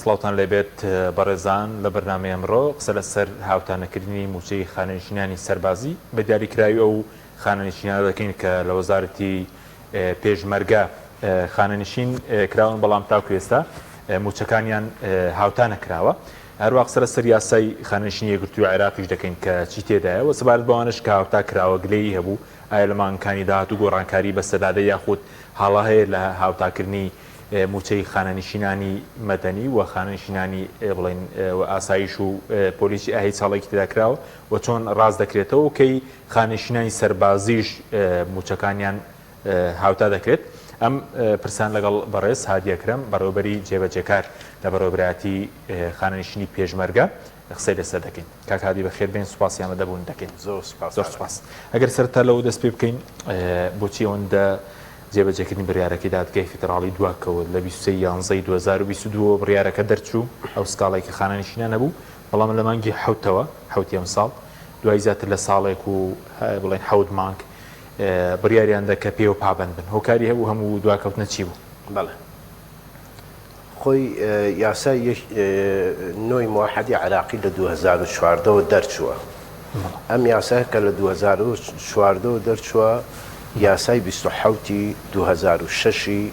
سڵاوتان لێبێت بەڕێزان لە بەرنامەی ئەمڕۆ قسە لەسەر هاوتانەکردنی موچەی خانەنشینانی سەربازی بە دیاریکراوی ئەو خانەنشینانە دەکەین کە لە وەزارەتی پێشمەرگە خانەنشین کراون بەڵام تاکو ئێستا موچەکانیان هاوتانە کراوە. هەروە قسە لەسەر یاسای خانەنشینی یەکگرتووی عێراقیش دەکەین کە چی تێدایە سەبارەت بەوانش کە هاوتا کراوە گلەیی هەبوو ئایا لە مانگەکانی داهاتوو گۆڕانکاری بەستەدادە یاخود حاڵە هەیە لە هاوتاکردنی موچەی خانەنشینانی مەدەنی و خانەنشینانی بڵێن ئاسایش و پۆلیسی ئاهی ساڵێکی تێداکراوە و چۆن ڕاست دەکرێتەوە کەی خانەنشینانی سەربازیش موچەکانیان هاوتا دەکرێت. ئەم پرسان لەگەڵ بەڕێز هادی ئەکرەم بەڕێوەبەری جێبەجێکار لە بەڕێوەبەرایەتی خانەنشینی پێشمەرگە قسەی لەسەر دەکەین. کاک هادی بەخێربێن، سوپاسی ئامادەبوون دەکەین. زۆر سوپاس. ئەگەر سەرتا لەوە دەست پێ بکەین بۆچی ئەوەندە جێبەجێکردنی بڕیارەکەی دادگای فیدراڵی دواکەوت لە 23/11/2022 بڕیارەکە دەرچوو ئەو سکاڵێکی خانەنشینان نەبوو بەڵام لە مانگی حوتی ئەم ساڵ دوای زیاتر لە ساڵێک و بڵێن حەوت مانگ بڕیاریان دە کە پێوە پابند بن. هۆکاری هەبوو هەموو دواکەوتنە چی بوو؟ بەڵێ خۆی یاسای نۆی موحەدی عێراقی لە 2014 دەرچووە. ئەم یاسای کە لە 2014 دەرچووە یاسای 27 2006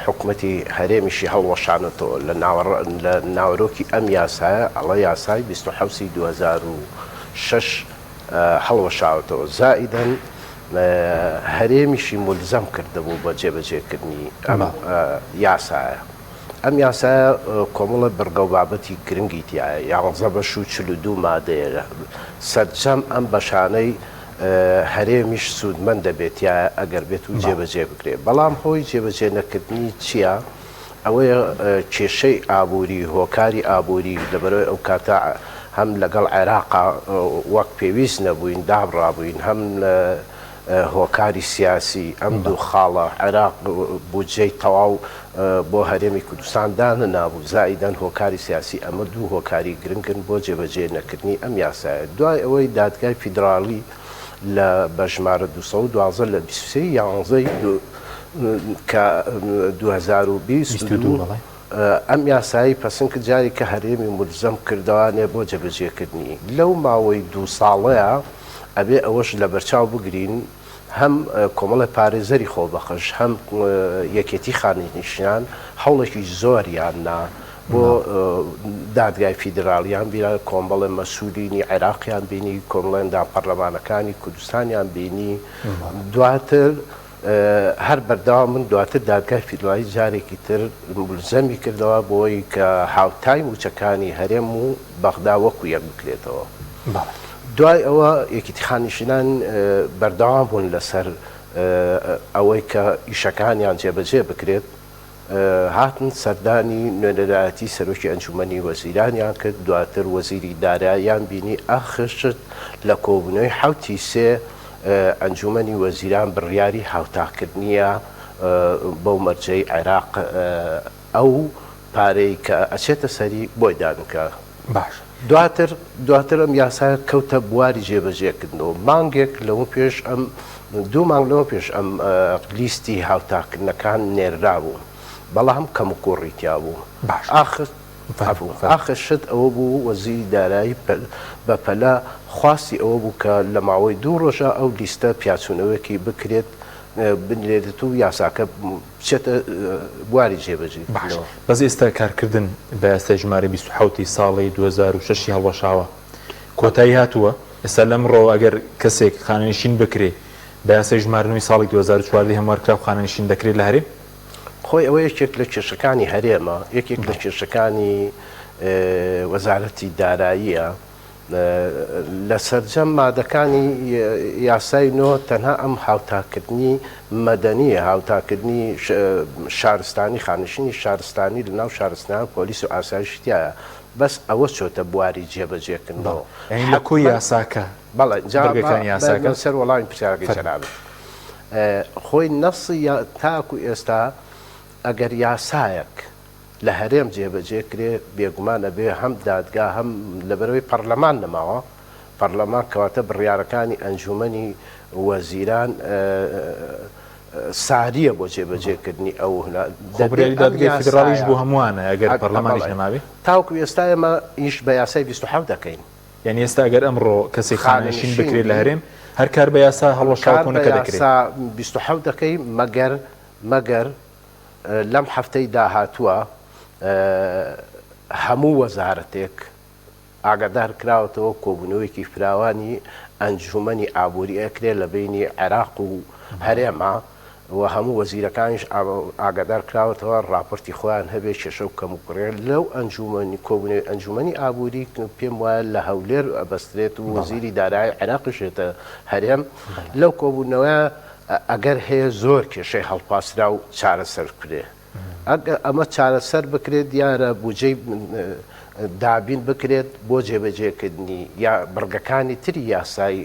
حکومەتی هەرێمیشی هەڵوەشانەتەوە لە ناوەرۆکی ئەم یاسایە ئەڵە یاسای 27 2006 هەڵوەشاوەتەوە. زائیدەن هەرێمیشی ملزەم کردبوو بە جێبەجێکردنی ئەم یاسایە. ئەم یاسایە کۆمەڵە بەرگە و بابەتی گرنگی تایە 11/42 مادەیە سەرجەم ئەم بەشانەی هەرێمیش سوودمەند دەبێت یا ئەگەر بێت و جێبەجێ بکرێت. بەڵام هۆی جێبەجێ نەکردنی چییە؟ ئەوەیە کێشەی ئابووری هۆکاری ئابووری لەبەرەوەی ئەو کاتە هەم لەگەڵ عێراقا وەک پێویست نەبووین دابڕابووین هەم لە هۆکاری سیاسی ئەم دوو خاڵە عێراق بودجەی تەواو بۆ هەرێمی کوردستان دانە نابوو. زائیدەن هۆکاری سیاسی ئەمە دوو هۆکاری گرنگن بۆ جێبەجێ نەکردنی ئەم یاسایە. دوای ئەوەی دادگای فیدراڵی لە بەژمارە 212 لە 23/11 کە 2022 ئەم یاسایی پەسەند کرد جاری کە هەرێمی ملزەم کردوانێ بۆ جێبەجێکردنی. لەو ماوەی 2 ساڵەیە ئەبێ ئەوەش لە بەرچاو بگرین هەم کۆمەڵە پارێزەری خۆبەخش هەم یەکێتی خانەنشینان هەوڵێکی زۆریاننا بۆ دادگای فیدراڵیان بیرە کۆمەڵە مەسوولینی عێراقیان بینی کۆمەڵێندا پەرلەمانەکانی کوردستانیان بینی. دواتر هەر بەردەوام من دواتر دادگای فیدراڵی جارێکی تر ملزەمی کردەوە بۆی کە هاوتای موچەکانی هەرێم و بەغدا وەکو یەک بکرێتەوە. دوای ئەوە یەکێتی خانەنشینان بەردەوام بوون لەسەر ئەوەی کە ئیشەکانیان جێبەجێ بکرێت. هاتن سەردانی نوێنەرایەتی سەرۆکی ئەنجومەنی وەزیرانیان کرد. دواتر وەزیری داراییان بینی ئاخرشت لە کۆبوونەوەی حوتی سێ ئەنجومەنی وەزیران بڕیاری هاوتاکردنیە بەو مەرجەی عێراق ئەو پارەی کە ئەچێتە سەری بۆی دانکە. باش دواتر ئەم یاسایە کەوتە بواری جێبەجێکردنەوە. مانگێک لەوە پێش ئەم 2 مانگ لەوە پێش ئەم لیستی هاوتاکردنەکان نێررا بوو بەڵام کەم و کوڕیتیا بوو. ئاخرشت ئەوە بوو وەزیری دارایی بەپەلا خواستی ئەوە بوو کە لە ماوەی 2 ڕۆژە ئەو لیستە پیاچوونەوەکی بکرێت بنێرێت و یاساکە بچێتە بواری جێبەجێکردنەوە. بەس ئێستا کارکردن بە یاسای ژمارە 27 ساڵی 2006 هەڵوەشاوە کۆتایی هاتووە. ئێستا لەمڕۆ ئەگەر کەسێک خانەنشین بکرێ بە یاسای ژمارەی ساڵی 2014 هەموارکرا خانەنشین دەکرێت لە هەرێم. خۆی ئەوە یەکێک لە کێشەکانی هەرێمە یەکێک لە کێشەکانی وەزارەتی داراییە. لە سەرجەم مادەکانی یاسای نۆ تەنها ئەم هاوتاکردنی مەدەنیە هاوتاکردنی شارستانی خانەنشینی شارستانی لە ناو شارستان پۆلیس و ئاسایشتیایە بەس ئەوە چۆتە بواری جێبەجێکردنەوە لە کۆی یاساکە. بەڵێ یاساکە سەر وەڵامی پرسیارەکەی جەناب خۆی نەسی تاکو ئێستا ئەگەر یاسایەک لە هەرێم جێبەجێ کرێ بێگومانە بێ هەم دادگا هەم لەبەرەوەی پەرلەمان نەماوە پەرلەمان کەواتە بڕیارەکانی ئەنجومەنی وەزیران ساریە بۆ جێبەجێکردنی ئەو خۆبرێری دادگای فیدراڵیش بۆ هەمووانە ئەگەر پەرلەمانیش نەماوێ تاوکو ئێستا ئێمە ئیش بە یاسای 27 دەکەین یعنی ئێستا ئەگەر ئەمڕۆ کەسی خانەنشین بکرێت لە هەرێم هەر کار بە یاسا هەڵەشاوکۆنەکە دەکرێت 27 دەکەی مەگەر لەم هەفتەی داهاتووە هەموو وەزارەتێک ئاگادار کراوەتەوە کۆبوونەوەیکی فراوانی ئەنجومەنی ئابووری ئەکرێت لە بینی عێراق و هەرێمە و هەموو وەزیرەکانیش ئاگادار کراوەتەوە راپۆرتی خۆیان هەبێ کێشە و کەم و کوڕێ لەو ئەنجومەنی کۆبوونەوەی ئەنجومەنی ئابووری پێم وایە لە هەولێر ئەبەسترێت و وەزیری دارایی عێراقیشێتە هەرێم لەو کۆبوونەوە ئەگەر هەیە زۆر کێشەی هەڵپاسرا و چارەسەر کرێ ئەمە چارەسەر بکرێت دیارە بودجەی دابین بکرێت بۆ جێبەجێکردنی یا بڕگەکانی تری یاسای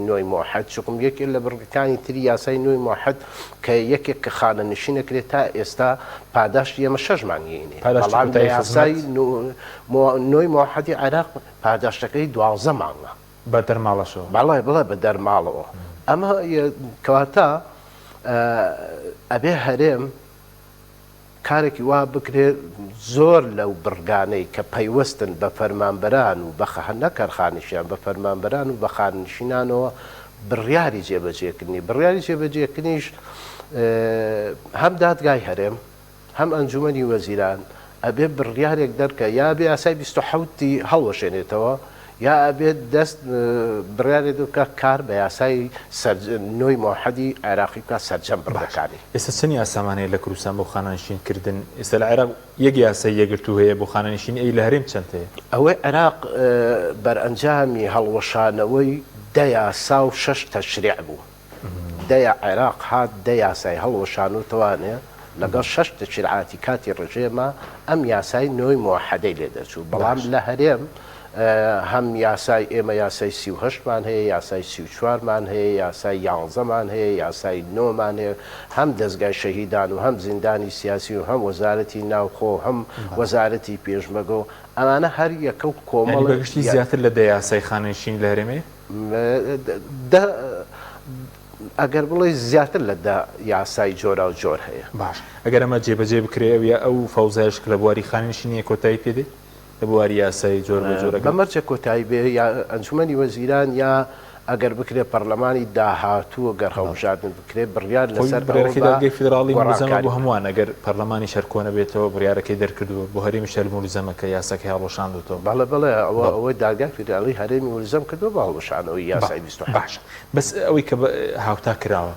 نۆی موحد چقم یەکێک لە بڕگەکانی تری یاسای نۆی موحد کە یەکێک کە خانەنشینەکرێت تا ئێستا پاداشتی ئەمە 6 مانگینێ بەڵام لە یاسای نۆی موحدی عێراق پاداشتەکەی 12 مانگە بە دەرماڵەشەوە بەڵێ بە دەرماڵەوە ئەمە کەواتە ئەبێ هەرێم کارێکی وا بکرێت زۆر لەو بڕگانەی کە پەیوەستن بە فەرمانبەران و بە نەکارخانیشیان بە فەرمانبەران و بە خانشینانەوە بڕیاری جێبەجێکردنی بڕیاری جێبەجێکردنیش هەم دادگای هەرێم هەم ئەنجومەنی وەزیران ئەبێ بڕیارێک دەرکە یا بێ یاسای 27 هەڵوەشێنێتەوە یا ئەبێت دەست بڕیارێک دوکە کار بە یاسای نۆی موحدی عێراقی بکات سەرجەم بڕەکانی ئێستا چەند یاسامانەیە لە کوردستان بۆ خانەنشینکردن ئێستا لە عێراق یەک یاسای یەکگرتو هەیە بۆ خانەنشین ئەی لە هەرێم چەند هەیە ئەوەی عێراق بەرئەنجامی هەڵوەشانەوەی 10 یاسا و 6 تەشریع بوو دەیە عێراق هات 10 یاسای هەڵوەشان و توانێ لەگەڵ 6 تەشریعاتی کاتی ڕژێمە ئەم یاسای نۆی موحدەی لێ دەچوو بەڵام لە هەرێم هەم یاسای ئێمە یاسای 38مان هەیە یاسای 34مان هەیە یاسای 11مان هەیە یاسای 9مان هەیە هەم دەستگای شەهیدان و هەم زیندانی سیاسی و هەم وەزارەتی ناوخۆ هەم وەزارەتی پێشمەرگە و ئەمانە هەر یەکە و کۆمەڵ بەگشتی زیاتر لە 10 یاسای خانەنشین لە هەرێمێ ئەگەر بڵێ زیاتر لە یاسای جۆرا و جۆر هەیە باش ئەگەر ئەمە جێبەجێ بکرێ ئەو فەوزایش کە لە بواری خانەنشینی کۆتایی پێدێ لە بواری یاسای جۆر بە جۆرەکە بەمەرجە کۆتایی بێ یا ئەنجومەنی وەزیران یا ئەگەر بکرێت پەرلەمانی داهاتووە گەر هەڵبژاردن بکرێت بڕیار لەسەر بەرەخی فیدراڵی مولزەمە بۆ هەمووان ئەگەر پەرلەمانی شەر کۆنە بێتەوە بڕیارەکەی دەرکردووە بۆ هەرێمی شەر مولزەمەکە یاساکەی هەڵوەشاندوتەوە بەڵێ ئەوەی دادگای فیدراڵی هەرێمی مولزەم کردووە بە هەڵوەشانەوەی یاسای 28 باش بەس ئەوەی کە هاوتا کراوە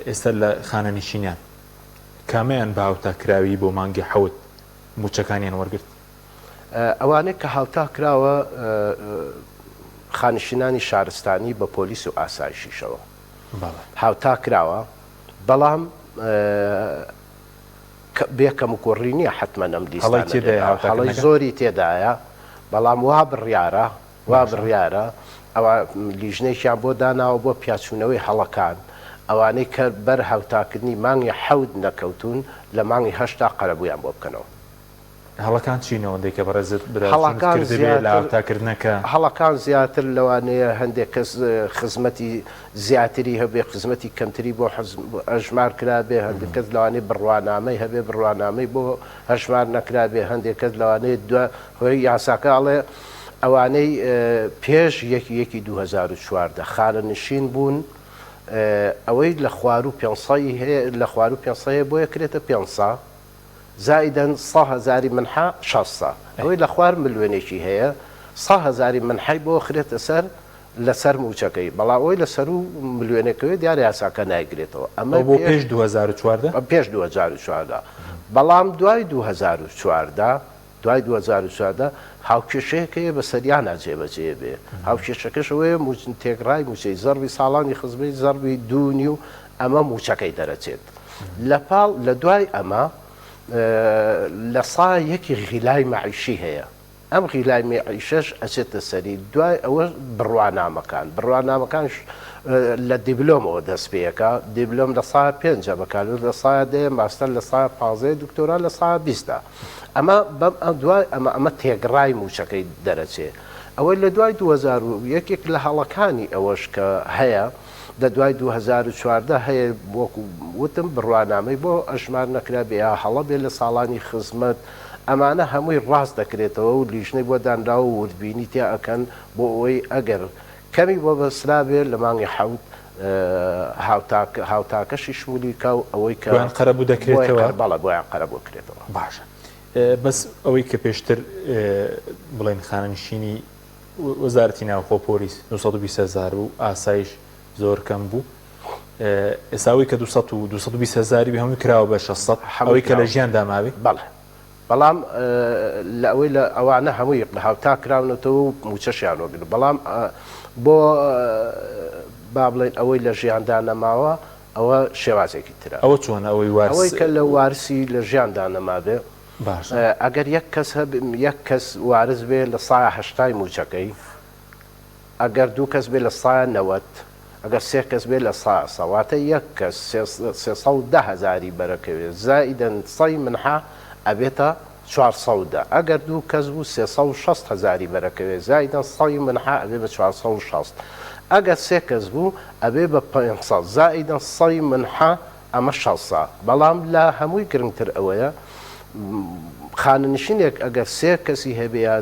ئێستا لە خانەنشینیان کامیان بە هاوتا کراوی بۆ مانگی حەوت موچەکانیان وەرگرت ئەوانەیە کە هاوتا کراوە خانشینانی شارستانی بە پۆلیس و ئاسایشیشەوە هاوتا کراوە بەڵام بێکەم و کوڕی نییە حتممە ئەم دیسڵی زۆری تێدایە بەڵام وا بڕیارە ئەوە لیژنەیەکیان بۆ داناوە بۆ پیاچوونەوەی هەڵەکان ئەوانەی کە بەر هاوتاکردنی مانگی حەوت نەکەوتون لە مانگی هەشتا قەرەبوویان بۆ بکەنەوە هەڵەکان چینەوەندەی کە بەڕێزت برا لە هاوتاکردنەکە هەڵەکان زیاتر لەوانەیە هەندێک کەس خزمەتی زیاتری هەبێ خزمەتی کەمتری بۆ هەژمار کرابێ هەندێک کەس لەوانەیە بڕوانامەی هەبێ بڕوانامەی بۆ هەژمار نەکرابێ هەندێک کەس لەوانەیە هۆی یاساکەڵێ ئەوانەی پێش یەکی 2014 خانەنشین بوون ئەوەی لە خوار و پێنسایی هەیە لە خوار و پێنسایە بۆ یەکرێتە پێنسا زائداً 100,000 منحە 600 ئەوەی لە خوار ملیۆنێکی هەیە 100,000 منحەی بۆ خرێتە سەر لەسەر موچەکەی بەڵام ئەوەی لەسەر و ملیۆنێکەوەی دیارە یاساکە نایگرێتەوە ئەمە بۆ پێش 2014 پێش 2014 بەڵام دوای 2014 هاوکێشەیەکەیە بە سەریانە جێبەجێ بێ هاوکێشەکەشەوەی تێگڕای موچەی زەربی ساڵانی خزمەی زەربی دوونی و ئەمە موچەکەی دەرەچێت لەپاڵ لە دوای ئەمە لە سایەکی غیلای مەعیشی هەیە ئەم غیلای مەعیشەش ئەچێتە سەری دوای ئەوە بڕوانامەکان لە دیبلۆمەوە دەست پێەکە دیبلۆم لە سایە 5 بەکارێت لە سایە دێ ماستەر لە سایە 15 دکتۆرا لە سایە 20 ئەمە دوای ئەمە تێگڕای موچەکەی دەرەچێت ئەوەی لە دوای 2001 لە هەڵەکانی ئەوەش کە هەیە دوای 2014 هەیە وەکو وتم بڕوانامەی بۆ ئەژمار نەکرا بێ هەڵە بێ لە ساڵانی خزمەت ئەمانە هەمووی ڕاست دەکرێتەوە و لیژنەی بۆ دانراوە و وردبینی تیا ئەکەن بۆ ئەوەی ئەگەر کەمی بۆ بەسرا بێ لە مانگی حەوت هاوتاکەشی شمولی کە ئەوەی کە قەرەبوو دەکرێتەوە بەڵە بۆیان قەرەبوو کرێتەوە باشە بەس ئەوەی کە پێشتر بڵێن خانەنشینی وەزارەتی ناوخۆ پۆلیس 220,000 و ئاسایش زۆر کەم بوو ئێساوی کە 220,000 هەمووی کراوە بە 600 ئەوەی کە لە ژیان داماوی بەڵێ بەڵام لە ئەوەی لە ئەوانە هەمووی هاوتا کراونەتەوە و موچەشیانۆگر بەڵام بۆ با بڵێن ئەوەی لە ژیاندا نەماوە ئەوە شێوازێکی ترە ئەوە چۆنە ئەوەی کە لە وارسی لە ژیاندا نەمابێ ئەگەر یەک کەس وارز بێ لە 180 موچەکەی ئەگەر دوو کەس بێ لە 190 ئەگەر سێ کەس بێ لە 100 واتە یەک کەس 310,000 بەرەکەوێت زائیدەن سەی منحە ئەبێتە 400 ئەگەر دوو کەس بوو 360,000 بەرەکەوێت زائیدەن سەی منحە ئەبێ بە 460 ئەگەر سێ کەس بوو ئەبێ بە 500 زائیدەن سەی منحە ئەمە 600 بەڵام لە هەمووی گرنگتر ئەوەیە خانەنشینێک ئەگەر سێ کەسی هەبێ یا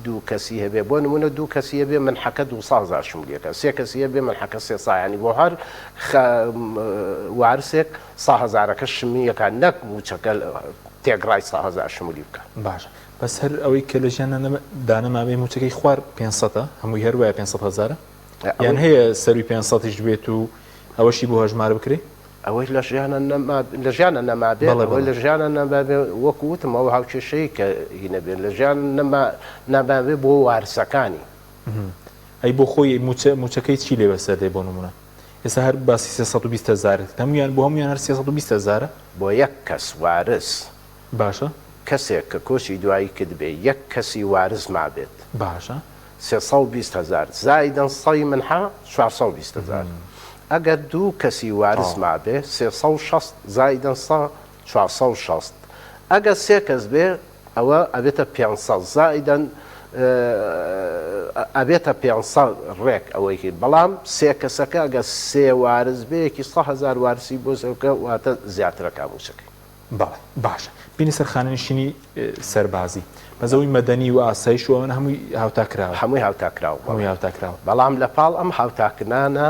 دوو کەسی هەبێ بۆ نمونە دوو کەسی هەبێ منحەکە 200,000 شمولەکە سێ کەسی هەبێ منحەکە 300 ینی بۆ هەر وارسێک 100,000ەکە شمیەکە نەک موچەکە تێگڕای 100,000 شمولی بکە باشە بەس هەر ئەوەی کە لە ژیان دانەمابێ موچەکەی خوار 500 هەمووی هەروایە 500,000 یان هەیە سەروی 500ش بێت و ئەوەشی بۆ هەژمار بکرێ ئەوەی لە ژیانە نەمابێ ئەوەی لە ژیانە نەمابێ وەکو وتم ئەوە هاوکێشەیە کە هینە بێت لە ژیان نەمابێ بۆ وارسەکانی ئەی بۆ خۆی موچەکەی چی لێ بەسەر دێ بۆ نمونە ئێستا هەر باسی 320,000 هەمویان بۆ هەمویان هەر 320,000 بۆ یەک کەس وارس باشە کەسێک کە کۆچی دوایی کرد بێ یەک کەسی وارز مابێت باشە 320,000 زائیدەن سەی منحە 420,000 ئەگەر دوو کەسی وارز مابێ 360 زائیدەن 460 ئەگەر سێ کەس بێ ئەوە ئەبێتە 500 زائیدەن ئەبێتە 500 ڕێک ئەوەی کرد بەڵام سێ کەسەکە ئەگە سێ وارز بەیەکی 100,000 وارسی بۆ زەوکە واتە زیاترەکە موچەکەی بەڵێ باشە بینی سەر خانەنشینی سەربازی بەزەوەی مەدەنی و ئاسایش و ئەوەنە هەمووی هاوتاکراوە هەمووی هاوتاکراوە هەمووی هاوتاکراوە بەڵام لە پاڵ ئەم هاوتاکردانە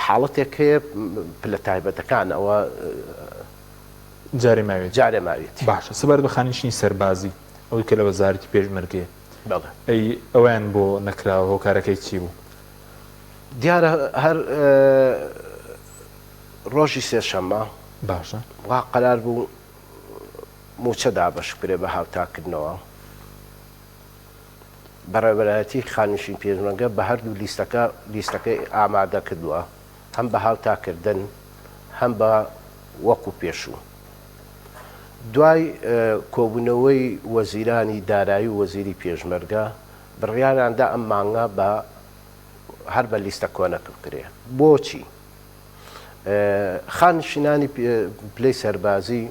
حاڵەتێک هەیە پلە تایبەتەکان ئەوە جارێ ماوێت جارێ ماوێت باشە سەبەر بە خانەنشینی سەربازی ئەوەی کە لە وەزارەتی پێشمەرگێ ئەی ئەویان بۆ نەکراوە هۆکارەکەی چی بوو دیارە هەر ڕۆژی سێشەممە باشە وا قەرار بوو موچە دابەش بکرێ بە هاوتاکردنەوە بەڕێوەبەرایەتی خانشین پێشمەرگە بە هەردوو لیستەکەی ئامادە کردووە هەم بە هاوتاکردن هەم بە وەکو پێشوو دوای کۆبوونەوەی وەزیرانی دارایی و وەزیری پێشمەرگە بڕیاراندا ئەم مانگە بە هەر بە لیستە کۆنەکە بکرێ بۆچی خانشینانی پلەی سەربازی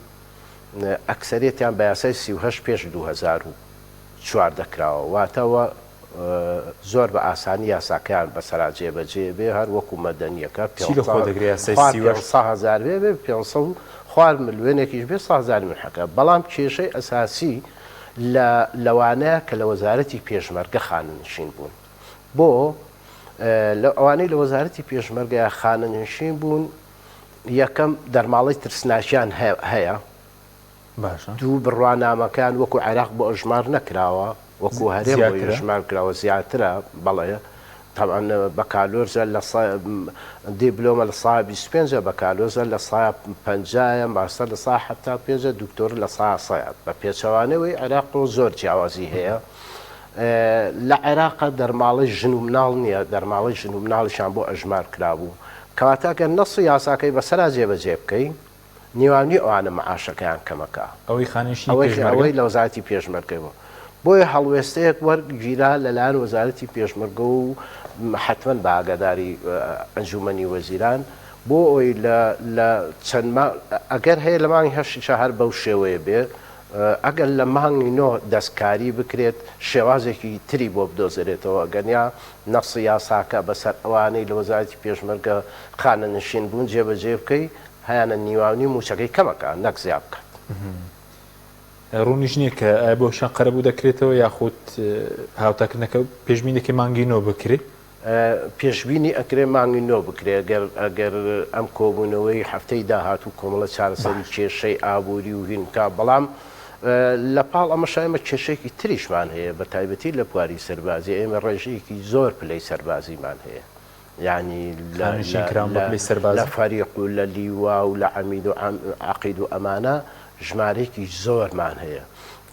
ئەکسەرێتیان بە یاسای 38 پێش 2004 دەکراوە واتەوە زۆر بە ئاسانی یاساکەیان بەسەرا جێبەجێ بێ هەر وەکو مەدەنیەکە 500,000 بێ 500 خوار ملیۆنێکیش بێ 100,000 منحەکە بەڵام کێشەی ئەساسی لەوانەیە کە لە وەزارەتی پێشمەرگە خانەنشین بوون بۆ ئەوانەی لە وەزارەتی پێشمەرگە خانەنشین بوون یەکەم دەرماڵی ترسناشیان هەیە دوو بڕوانامەکان وەکو عێراق بۆ ئەژمار نەکراوە وەکو هەرێم بۆ ئەژمار کراوە زیاترە بەڵێ طبعا بەکالۆرزە لە دیبلۆمە لە 125 بەکالۆزە لە 150 ماستەر لە 175 دکتۆر لە 100 بە پێچەوانەوەی عێراق زۆر جیاوازی هەیە لە عێراقا دەرماڵی ژن و مناڵ نییە دەرماڵی ژن و مناڵیشان بۆ ئەژمار کرابوو کەواتاکە نەسی یاساکەی بەسەرا جێبەجێ بکەی نیوانی ئەوانە مەعاشەکەیان کەمەکە ئەوەی لە وەزارەتی پێشمەرگەوە بۆیە هەڵوێستەیەک وەرگیرا لەلایەن وەزارەتی پێشمەرگە و حتمەن بە ئاگاداری ئەنجومەنی وەزیران بۆ ئەوەی لە چەند ئەگەر هەیە لە مانگی هەشتی شەهر بەو شێوەیە بێ ئەگەر لە مانگی نۆ دەستکاری بکرێت شێوازێکی تری بۆ بدۆزرێتەوە گەنیا نەقسی یاساکە بەسەر ئەوانەی لە وەزارەتی پێشمەرگە خانە نشین بوون جێبەجێ بکەی هەیەە نیواونی موچەکەی کەمەکە نەک زیاد بکات. ڕوونیش نییە کە بۆ شەقەرە بوو دەکرێتەوە یاخود هاوتاکردنەکە پێشبینێکی مانگی نۆ بکرێت پێشبینی ئەکرێ مانگی نۆ بکرێ ئەگەر ئەم کۆبوونەوەی هەفتەی داهاتوو کۆمەڵە چارەسەری کێشەی ئابووری و هینکا بەڵام لە پاڵ ئەمەشایمە کێشێکی تریشمان هەیە بە تایبەتی لە پواری سەربازی ئێمە ڕێژەیەکی زۆر پلەی سەربازیمان هەیە ینی لە فەریق و لە لیوا و لە عەمید و عەقید و ئەمانە ژمارەیەکی زۆرمان هەیە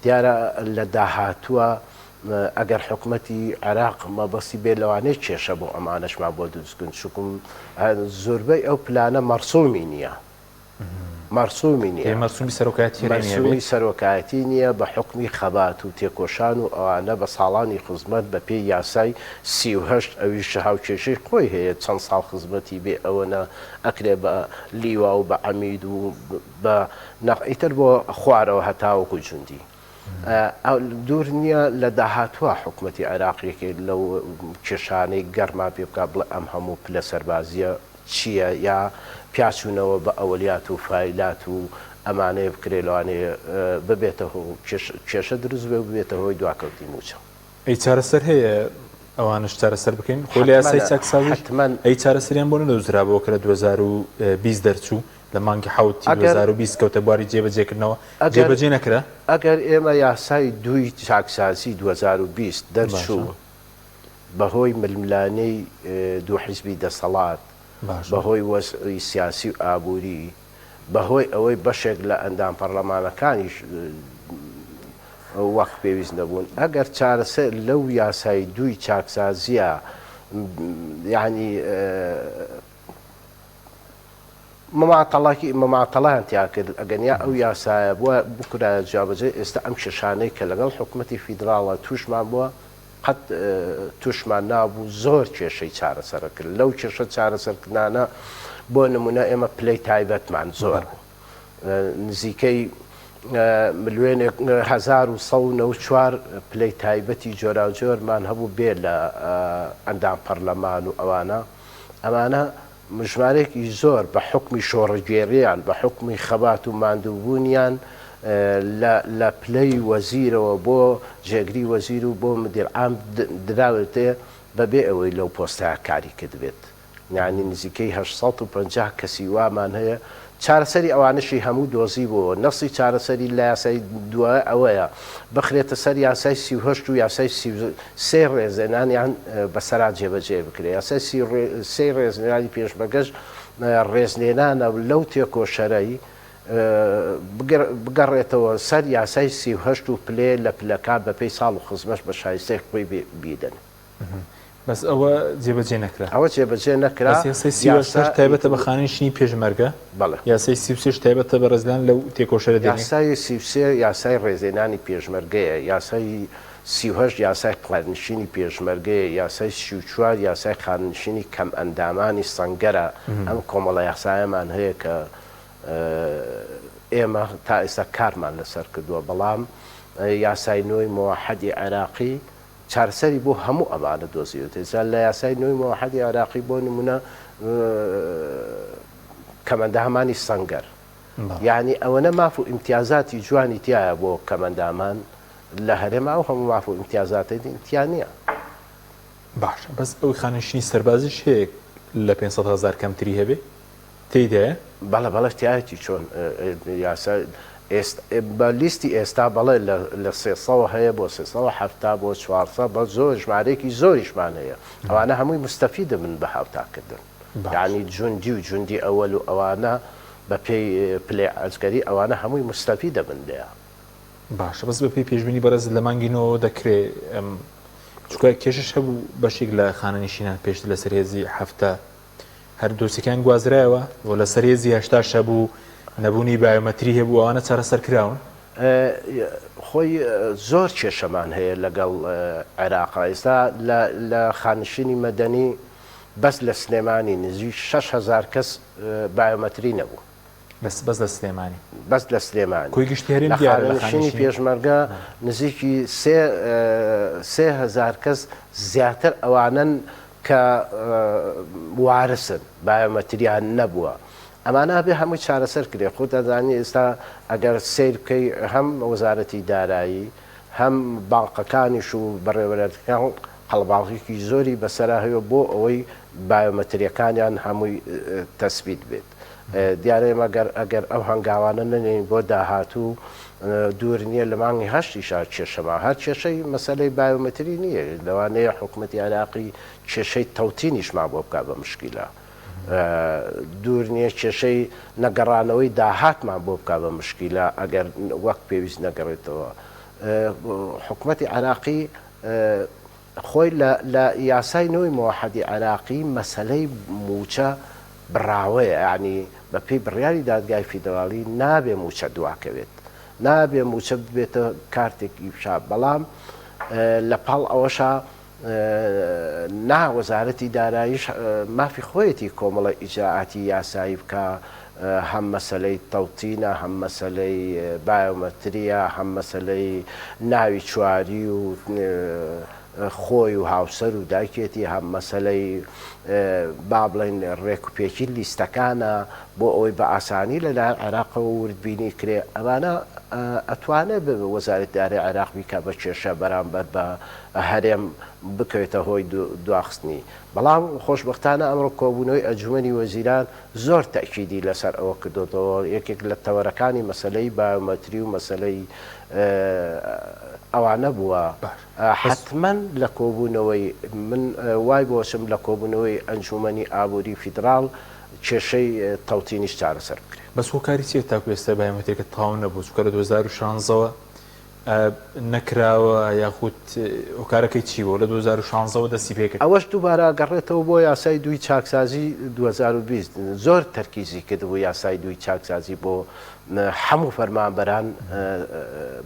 دیارە لە داهاتووە ئەگەر حکومەتی عێراق مەبەستی بێ لەوانەیە کێشە بۆ ئەمانەشمان بۆ دروستکن چکم زۆربەی ئەو پلانە مەرسومی نییە مەرسومی نییە مەرسومی سەرۆکایەتی نییە بە حکمی خەبات و تێکۆشان و ئەوانە بە ساڵانی خزمەت بە پێی یاسای 38 ئەویش هاوکێشەی خۆی هەیە چەند ساڵ خزمەتی بێ ئەوەنە ئەکرێ بە لیوا و بە عەمید و بە ئیتر بۆ خوارەوە هەتاوەکو جوندی دوور نییە لە داهاتووە حکومەتی عێراقیەکە لەو کێشانەی گەرما پێ بکات بڵێ ئەم هەموو پلە سەربازیە چییە یا پیاچوونەوە بە ئەولیات و فایلات و ئەمانەیە بکرێ لەوانەیە ببێتەوە کێشە دروست بێ ببێتە هۆی دواکەوتی موچە ئەی چارەسەر هەیە ئەوانش چارەسەر بکەین خۆ لە یاسای چاکساوی ئەی چارەسەریان بۆ نەدۆزرابەوە کە لە 2020 دەرچوو لە مانگی حوتی 2020 کەوتە بواری جێبەجێکردنەوە جێبەجێ نەکرا ئەگەر ئێمە یاسای دوی چاکسازی 2020 دەرچوو بەهۆی ململانەی دوو حیزبی دەسەڵات بەهۆی وەزعی سیاسی و ئابووری بەهۆی ئەوەی بەشێک لە ئەندام پەرلەمانەکانیش وەک پێویست نەبوون ئەگەر چارەسەر لەو یاسای دوی چاکسازیە یعنی مەماتەڵیان تیا کرد ئەگەنیا ئەو یاسایە بووە بکرایە جیابەجێ ئێستا ئەم کێشانەی کە لەگەڵ حکوومەتی فیدراڵە تووشمان بووە قەت تووشمان نابوو زۆر کێشەی چارەسەر کرد لەو کێشە چارەسەرکردانە بۆ نمونە ئێمە پلەی تایبەتمان زۆر نزیکەی ملیۆنێک 1994 پلەی تایبەتی جۆراوجۆرمان هەبوو بێ لە ئەندام پەرلەمان و ئەمانە ژمارێکی زۆر بە حکمی شۆڕەگێڕیان بە حکمی خەبات و ماندووبوونیان لە پلەی وەزیرەوە بۆ جێگری وەزیر و بۆ مدیرعام دراوێتێ بەبێ ئەوەی لەو پۆستەیە کاری کرد بێت یعنی نزیکەی 850 کەسی وامان هەیە چارەسەری ئەوانشی هەموو دۆزی بووە نەسی چارەسەری لە یاسای دووە ئەوەیە بخرێتە سەر یاسای 38 و یاسای 3 ڕێزێنانیان بەسەرا جێبەجێ بکرێت یاسای 3 ڕێزنێنانی پێشبەگەشت ڕێزنێنانە لەو تێکۆشەرەی بگەڕێتەوە سەر یاسای 38 و پلێ لە پلەکان بەپێی ساڵ و خزمەش بە شایستەی خۆی بیدەن بەس ئەوە جێبەجێ نەکرا ئەوە جێبەجێ نەکرا تایبەتە بە خانشنی پێشمەرگە یاسای 36 تایبەتە بە ڕێزلان لەو تێکۆشەرە یاسای 33 یاسای ڕێزێنانی پێشمەرگەیە یاسای 38 یاسای قەرنشینی پێشمەرگەیە یاسای 34 یاسای خانشینی کەم ئەندامانی سەنگەرە ئەم کۆمەڵە یاسایەمان هەیە کە ئێمە تا ئێستا کارمان لەسەر کردووە بەڵام یاسای نۆی موحەدی عێراقی چارەسەری بۆ هەموو ئەمانە دۆزیوت لە یاسای نۆی موحەدی عێراقی بۆ نمونە کەمەندامانی سەنگەر یعنی ئەوەنە ماف و ئیمتیازاتی جوانی تایە بۆ کەمەندامان لە هەرێما و هەموو ماف و ئیمتیازاتی دیان نییە باشە بەس ئەوی خانشینی سەربازیش هەیە لە 500,000 کەمتری هەبێ تێیدایە بەڵە تایەتی چۆن بە لیستی ئێستا بەڵێ لە 300 هەیە بۆ 370 بۆ 400 بە زۆر ژمارەیەکی زۆریشمان هەیە ئەوانە هەمووی مستەفیدە من بە هاوتاکردن یعنی جوندی و جوندی ئەوەل و ئەوانە بە پێی پلێ ئەسکەری ئەوانە هەمووی مستەفیدە من لێە باشە بەس بە پێی پێشبینی بەرەز لە مانگینەوە دەکرێت چکە کێشش هەبوو بەشێک لە خانەنشینان پێشتر لە سەرێزی هەفتە هەر دۆسیەکان گوازرایەوە بۆ لە سەرێزی هەشتا شەبوو نەبوونی بایۆمەتری هەبوو ئەوانە چارەسەر کراون خۆی زۆر کێشەمان هەیە لەگەڵ عێراق ئێستا لە خانشینی مەدەنی بەس لە سلێمانی نزیک 6,000 کەس بایۆمەتری نەبوو بەس لە سلێمانی بەس لە سلێمانی کۆی گشتی هەرێم لە دیارە لە خانەنشینی پێشمەرگە نزیکی 3000 کەس زیاتر ئەوانن کە وارسن بایۆمەتریان نەبووە. ئەمانە بێ هەمووی چارەسەر کرێ خۆ دەزانی ئێستا ئەگەر سیر بکەی هەم وەزارەتی دارایی هەم باڵقەکانیش و بەڕێوەبەرەکان قەڵباڵغێکی زۆری بەسەرا هەیە بۆ ئەوەی بایۆمەتریەکانیان هەمووی تەسبیت بێت. دیارە ئێمە ئەگەر ئەو هەنگاوانە نەنێن بۆ داهاتوو دوور نییە لە مانگی هەشتی شار کێشەما هەر کێشەی مەسەلەی بایۆمەتری نییە لەوانەیە حکوومەتی عێراقی کێشەی تەوتینیشمان بۆ بکات بە مشکیلە. دوور نییە کێشەی نەگەڕانەوەی داهاتمان بۆ بکات بە مشکیلە ئەگەر وەک پێویست نەگەڕێتەوە. حکوومەتی عێراقی خۆی لە یاسای نەوەی موحەدی عێراقی مەسەلەی موچە بڕاوەیە ینی بە پێی بڕیاری دادگای فیدراڵی نابێ موچە دواکەوێت نابێ موچە بێتە کارتێکی شا بەڵام لە پاڵ ئەوەشە وەزارەتی داراییش مافی خۆیەتی کۆمەڵە ئیجراعاتی یاسایی بکە هەم مەسەلەی تەوتینە هەم مەسەلەی بایۆمەتریە هەم مەسەلەی ناوی چواری و خۆی و هاوسەر و دایکێتی هەم مەسەلەی با بڵێن ڕێکوپێکی لیستەکانە بۆ ئەوەی بە ئاسانی لەلایەن عێراقەوە وردبینی کرێ ئەمانە ئەتوانێت وەزارەتی دارایی عێراق بیکە بە کێشە بەرامبەر بە هەرێم بکەوێتە هۆی دواخستنی. بەڵام خۆشبەختانە ئەمڕۆ کۆبوونەوەی ئەنجومەنی وەزیران زۆر تەکیدی لەسەر ئەوە کردوتەوە یەکێک لە تەوەرەکانی مەسەلەی بایۆمەتری و مەسەلەی ئەوانە بووە. حتمما لە کۆبوونەوەی من وای بۆشم لە کۆبوونەوەی ئەنجومەنی ئابووری فیدراڵ کێشەی تەوتینیش چارەسەر بکرێت. بەس هۆکاری چێت تاکو ئێستا بایۆمەتریەکە تەواو نەبوو چونکە لە 2016ەوە نەکراوە یاخود هۆکارەکەی چی بۆ لە 2016ەوە دەستی پێکرد. ئەوەش دووبارە گەڕێتەوە بۆ یاسای دوی چاکسازی 2020 زۆر تەرکیزی کردبوو یاسای دوی چاکسازی بۆ هەموو فەرمانبەران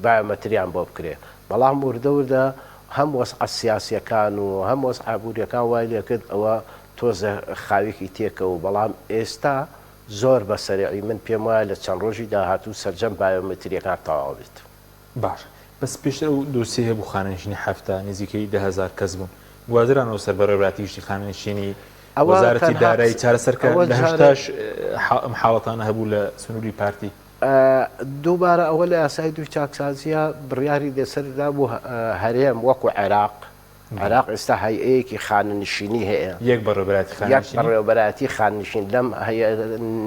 بایۆمەتریان بۆ بکرێ. بەڵام وردە هەم وەسع سیاسیەکان و هەم وەسع ئابوووریەکان وای لێ کرد ئەوە تۆزە خاوێکی تێکەوە. بەڵام ئێستا زۆر بەسەریعی من پێم وایە لە چەند ڕۆژی داهاتوو سەرجەم بایۆمەتریەکان تەواو بێت. باش بەس پێشتر و دۆسیە هەبوو خانەنشینی هەفتە نزیکەی 10,000 کەس بوون گوازرانەوە سەر بەڕێوەبەراتی گشتی خانەنشینی وەزارەتی دارایی چارەسەرکە لە هەشتاش حاڵەتانە هەبوو لە سنووری پارتی. دووبارە ئەوە لە یاسای دوی چاکسازیە بڕیاری دەسەردا بوو هەرێم وەکو عێراق ئێستا هەیئەیەکی خانەنشینی هەیە یەک بەڕێوەبەراتی خاننشین لەم هەیە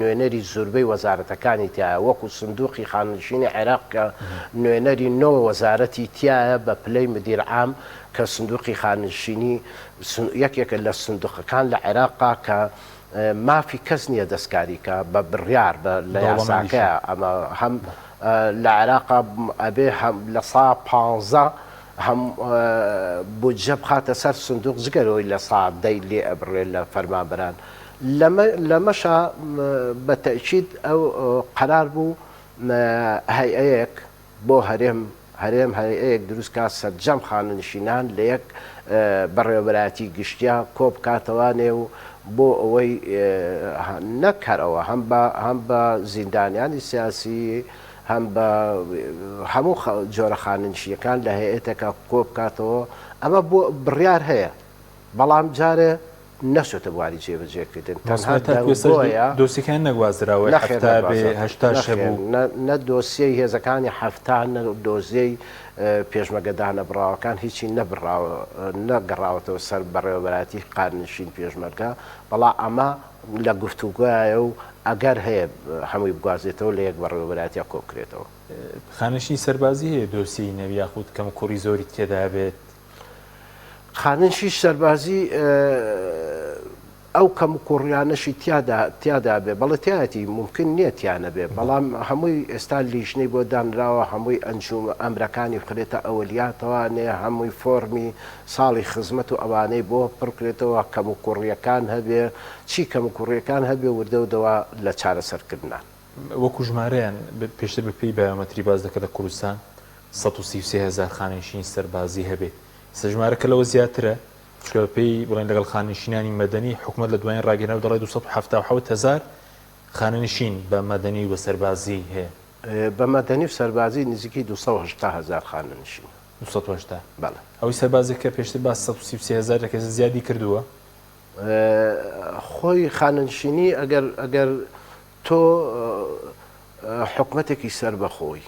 نوێنەری زۆربەی وەزارەتەکانی تایە وەکو سندوقی خاننشینی عێراق کە نوێنەری نۆ وەزارەتی تایە بە پلەی مدیرعام کە سندوقی خاننشینی یەکێکە لە سندوقەکان لە عێراقا کە مافی کەس نییە دەستکاریکە بە بڕیار لە یاساکەیە ئەمە هەم لە عێراقا ئەبێ لە 15 هەم بودجە بخاتە سەر سندوق جگەرەوەی لە سادەی لێ ئەبڕێ لە فەرمانبەران لەمەشە بە تەکید ئەو قەرار بوو هەیئەیەک بۆ هەرێم هەیئەیەک دروستکات سەرجەم خانەنشینان لە یەک بەڕێوەبەراتی گشتیا کۆ بکاتەوانێ و بۆ ئەوەی نەکەرەوە هەم بە زیندانیانی سیاسی هەم بە هەموو جۆرە خاننشینەکان لە هەیئەتێکە کۆ بکاتەوە. ئەمە بۆ بڕیار هەیە بەڵام جارێ نەچۆتە بواری جێبەجێکردن دۆسیەکان نەگوازراوە هەشتاش هەبوو نە دۆسیەی هێزەکانی هەفتان نە دۆزیەی پێشمەرگەدانە بڕاوەکان هیچی نەگەڕاوەتەوە سەر بەڕێوەبەراتی خاننشین پێشمەرگە. بەڵام ئەمە لە گفتوگوایە و ئەگەر هەیە هەمووی بگوازێتەوە لە یەک بەڕێوەبەراتیا کۆبکرێتەوە. خاننشینی سەربازی هەیە دۆسی نەوی یاخود کەم کوڕی زۆری تێدا بێت. خاننشی سەربازی ئەو کەم کوڕیانەشی تیادا بێ بەڵێ تایەتی ممکن نییە تیانە بێ بەڵام هەمووی ئێستا لیژنەی بۆ دانراوە هەمووی ئەنجوم ئەمرەکانی بخرێتە ئەولیاتەوانێ هەمووی فۆرمی ساڵی خزمەت و ئەوانەی بۆ پڕکرێتەوە کەم و کوڕیەکان هەبێ چی کەم و کوڕیەکان هەبێ وردەودەوە لە چارەسەرکردنان. وەکو ژمارەیان پێشتر بەپێی بایۆمەتری باز دەکەێتە کوردستان 133,000 خاننشینی سەربازی هەبێت. سەژمارەکە لەوە زیاترە چکە پێی بڵێن لەگەڵ خاننشینانی مەدەنی حکوومەت لە دوایین ڕاگەیەنەوە دەڵێت 277,000 خانەنشین بە مەدەنی و بە سەربازی هەیە بە مەدەنی و سەربازی نزیکی 280,000 خانەنشین 280 بەڵێ ئەوەی سەربازێک کە پێشتر با 130,000 کەس زیادی کردووە خۆی خانەنشینی ئەگەر تۆ حکومەتێکی سەر بەخۆی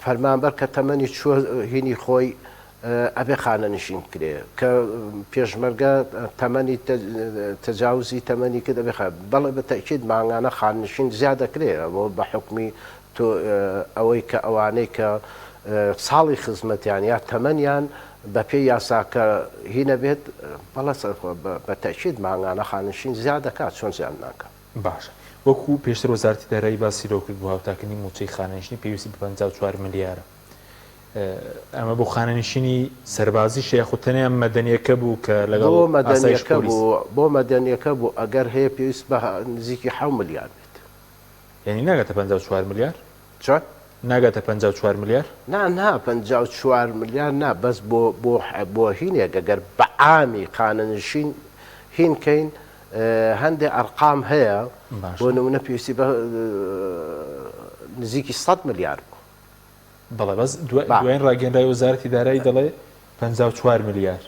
فەرمانبەر کە تەمەنی چووە هینی خۆی ئەبێ خانەنشین کرێ کە پێشمەرگە تەمەنی تەجاوزی تەمەنی کرد ئەبێ بەڵێ بە تەکید ماگانە خاننشین زیاد دەکرێ بۆ بە حکمی تۆ ئەوەی کە ئەوانەی کە ساڵی خزمەتیان یا تەمەنیان بە پێی یاساکە هینە بێت بەڵە بە تەکید ماگانە خاننشین زیاد دەکات چۆن زیان ناکات باشە وەکو پێشتر وەزارەتی دارایی باسی لەو کرد بۆ هاوتاکردنی موچەی خانەنشینی پێویستی بە 54 ملیارە ئەمە بۆ خانەنشینی سەربازی شەیخوتەنیان مەدەنیەکە بوو کە لەگەڵ مەدەنیەکە بۆ مەدەنیەکە بوو ئەگەر هەیە پێویست بە نزیکی 7 ملیار بێت یعنی ناگاتە 54 ملیار چۆن؟ ناگاتە 54 ملیار؟ نا 54 ملیار نا بەس بۆ هینێک ئەگەر بە عامی خانەنشین هینکەین هەندێک ئەرقام هەیە بۆ نمونە پێویستی بە نزیکی 100 ملیار بەڵێ بەس دوایین ڕاگەیەنرای وەزارەتی دارایی دەڵێ 54 ملیار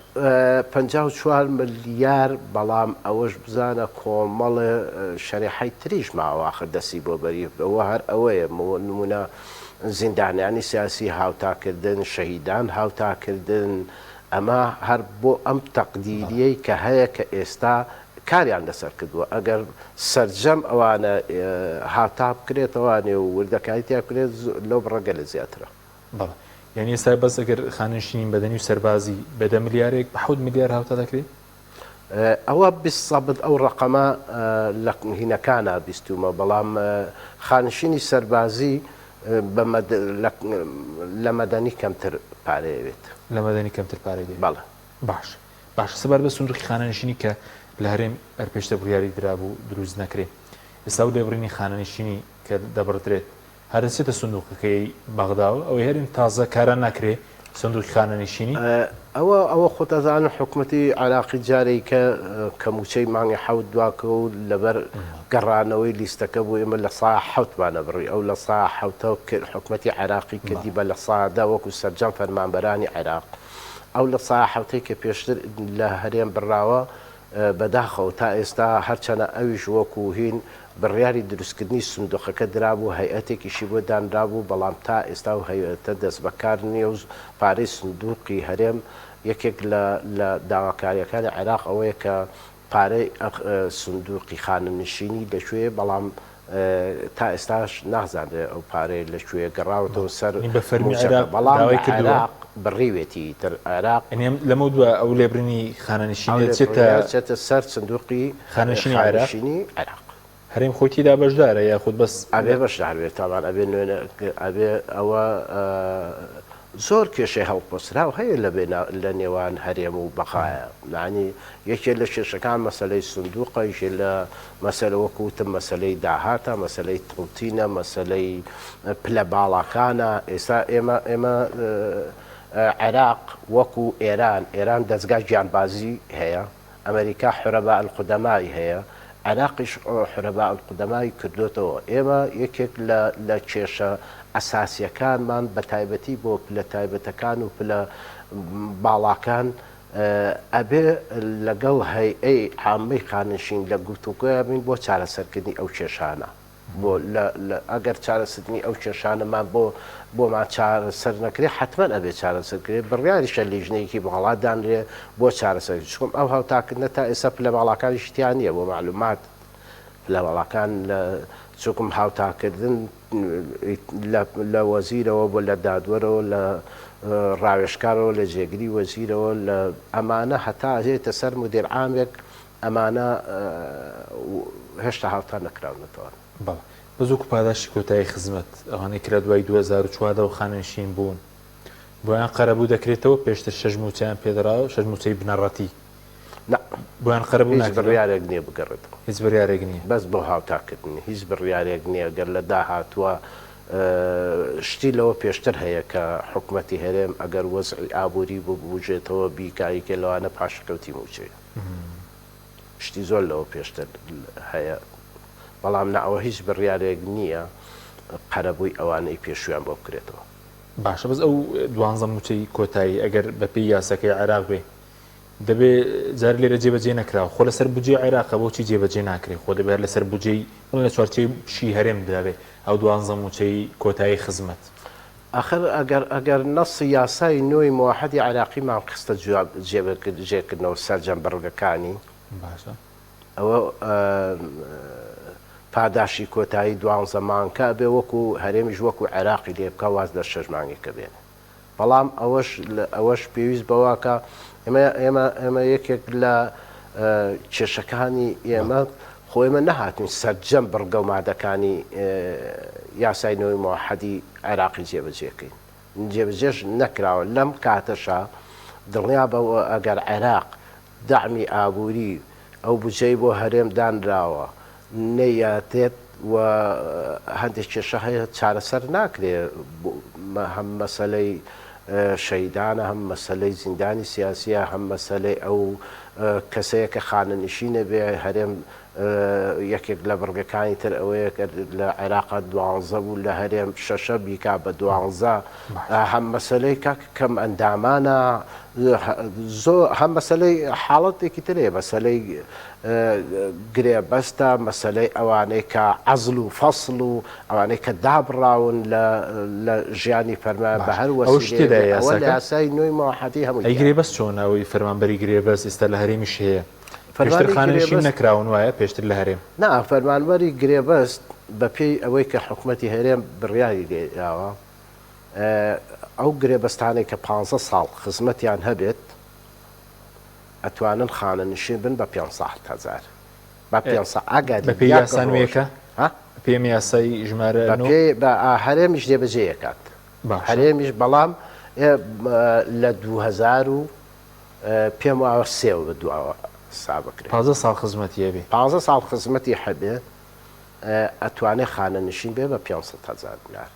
54 ملیار بەڵام ئەوەش بزانە کۆمەڵە شەریحەی تریش ماوەخر دەستی بۆ بەری ئەوە هەر ئەوەیە نمونە زیندانیانی سیاسی هاوتاکردن شەهیدان هاوتاکردن ئەمە هەر بۆ ئەم تەقدیریەی کە هەیە کە ئێستا کاریان لەسەر کردووە ئەگەر سەرجەم ئەوانە هاتا بکرێتەوانێ و وردەکاریتیا بکرێت لەو بڕەگە لە زیاترە بەڵێ یعنی ئێستا بەس ئەگەر خانەنشینی بەدەنی و سەربازی بە 10 ملیارێک بە 7 ملیار هاوتا دەکرێت ئەوە بیسەبت ئەو ڕقەمە لە هینەکانە بیستومە بەڵام خانشینی سەربازی لە مەدەنی کەمتر پارەیەوێت لە مەدەنی کەمتر پارەی دێت بەڵێ باش سەبار بە سندوقی خانەنشینی کە لە هەرێم ئەرپێشتە بڕیاری درابوو دروست نەکرێت ئێستا و لێبڕینی خانەنشینی کە دەبڕدرێت هەرچێتە سندوقەکەی بەغداوە ئەوەی هەرێم تازە کاران ناکرێت سندوقی خانەنشینی ئەوە خۆتەزانە حکوومەتی عراقی جارێک کە موچەی مانگی حەوت دواکە و لەبەر گەڕانەوەی لیستەکە بوو ئێمە لە سا حەوتمانە بڕی ئەو لە سا حەوتە حکوومەتی عراقی کردی بە لە سادا وەکو سەرجەم فەرمانبەرانی عێراق ئەو لە سا حەوتەی کە پێشتر لە هەرێم بڕاوە بەداخەوە تا ئێستا هەرچەنە ئەویش وەکو هین بڕیاری دروستکردنی سندوقەکە درابوو هەیئەتێکیشی بۆ دانرابوو بەڵام تا ئێستا و هەیئەتە دەست بەکار نییە و پارەی سندوقی هەرێم یەکێک لە داواکاریەکانی عێراق ئەوەیە کە پارەی سندوقی خانەنشینی لەکوێ بەڵام تا ئێستاش نازانێ ئەو پارەی لەکوێ گەڕاوەتەوە سەر بەڵام عێراق بڕیوێتی تر عێراق لەمە دووە ئەو لێبرنی خانەنشینی چێتە سەر سندوقی خانەنشینی عێراق هەرێم خۆتیدا بەشدارە یاخود بەس ئەبێ بەشدار بێت تاوان ئەبێ ئەوە زۆر کێشەی هەڵپۆسرا و هەیە لە نێوان هەرێم و بەخایە نانی یەکێ لە کێشەکان مەسەلەی سندوقەیشێ لە مەسەلە وەکوتم مەسەلەی داهاتە مەسەلەی توتینە مەسەلەی پلە باڵاکانە ئێستا ئێمە عێراق وەکو ئێران دەستگای گیانبازی هەیە ئەمریکا حورەبا القودەمای هەیە عێراقیش حورەبا القودەمای کردوتەوە ئێمە یەکێک لە کێشە ئەساسیەکانمان بە تایبەتی بۆ پلە تایبەتەکان و پلە باڵاکان ئەبێ لەگەڵ هەیئەی عامەی خانەنشین لە گوفتوگۆیە بین بۆ چارەسەرکردنی ئەو کێشانە بۆ ئەگەر چارەسەردنی ئەو کێشانەمان بۆمان چارەسەر نەکرێت حتمما ئەبێ چارەسەرکرێت بڕیاریشە لیژنەیەکی باڵادانرێ بۆ چارەسەر چکم ئەو هاوتاکردنە تا ئێستا پلە باڵاکانی شتیان نییە بۆ معلومات لە باڵاکان چکم هاوتاکردن لە وەزیرەوە بۆ لە دادوەرەوە لە ڕاوێژکارەوە لە جێگری وەزیرەوە لە ئەمانە هەتا هێتە سەر مدیر عامێک ئەمانە هێشتا هاوتا نەکراونەتەوە بەڵێ بەزووکو پاداشی کۆتایی خزمەت ئەوانەی کرا دوای 2014 و خانەنشین بوون بۆیان قەرەبوو دەکرێتەوە پێشتر 6 موچەیان پێدراوە 6 موچەی بنەڕەتی بۆیان قەرەبوو هیچ بڕیارێک نییە بگەڕێتەوە هیچ بڕیارێک نییە بەس بۆ هاوتاکردنی هیچ بڕیارێک نییە گەر لە داهاتووە شتی لەوە پێشتر هەیە کە حکوومەتی هەرێم ئەگەر وەزعی ئابووری ببوژێتەوە بیکاریکە لەوانە پاشەکەوتی موچەیە شتی زۆر لەوە پێشتر هەیە بەڵام ناوە هیچ بڕیارێک نییە قەرەبووی ئەوانەی پێشویان بۆ بکرێتەوە. باشە بەس ئەو 12 موچەی کۆتایی ئەگەر بەپی یاسەکەی عێراق بێ دەبێ جار لێرە جێبەجێ نەکراوە خۆ لەسەر بودجێ عێراقە بۆچی جێبەجێ ناکرێت خۆ دەبێت لەسەر بودجێی لە چوارچێی شی هەرێم دابێ ئەو 12 موچەی کۆتایی خزمەت آخر ئەگەر نەسی یاسای نوۆی موحدی عراقیمان قستە جێکردنەوە سەرجەم بەڕگەکانی باشە ئەوە پاداشی کۆتایی 12 مانگکە بێ وەکو هەرێمیش وەکو عێراقی لێ بکە واز دە 6 مانگێکە بێنێ بەڵام ئەوەش پێویست بەواکە ئێمە یەکێک لە کێشەکانی ئێمە خۆ ئێمە نەهاتین سەرجەم بڕگە و مادەکانی یاسای نوۆی موحدی عێراقی جێبەجێکەین جێبەجێش نەکراوە لەم کاتەشە دڵنیا بەوە ئەگەر عێراق داعمی ئابووری ئەو بجەی بۆ هەرێم دانراوە نەیاتێت و هەندێک کێشە هەیە چارەسەر ناکرێ هەم مەسەلەی شەیدانە هەم مەسەلەی زیندانی سیاسیە هەم مەسەلەی ئەو کەسەیە کە خانەنشینە بێ هەرێم یەکێک لە بڕگەکانی تر ئەوەیە لە عێراقا 12 بوو لە هەرێم 6 بیکا بە 12 هەم مەسەلەی کەم ئەندامانە زۆر هەم مەسەلەی حاڵەتێکی ترێ مەسەلەی گرێبەستە مەسەلەی ئەوانەی کە عەزل و فەسڵ و ئەوانەی کە دابڕاون لە ژیانی فەرمان بە هەر وەسیلەیەک ئەوە لە یاسای نوۆی موحدی هەمووی گرێبەست چۆن ئەوەی فەرمانبەری گرێبەست ئێستا لە هەرێمیش هەیە پێشتر خانەنشین نەکراون وایە پێشتر لە هەرێم نا فەرمانبەری گرێبەست بە پێی ئەوەی کە حکوومەتی هەرێم بڕیاری لێداوە ئەو گرێبەستانێک کە 15 ساڵ خزمەتیان هەبێت ئەتوانن خانەنشین بن بە 500,000 بە 500 ئەگەر بە پێی یاسا نوێیەکە پێم یاسای ژمارە بە هەرێمیش جێبەجێیەکات هەرێمیش بەڵام لە 2000 و پێم وایە سێوە بە دواوە سابکرێت 15 ساڵ خزمەتی هەبێ 15 ساڵ خزمەتی هەبێ ئەتوانێت خانەنشین بێ بە 500,000 دینار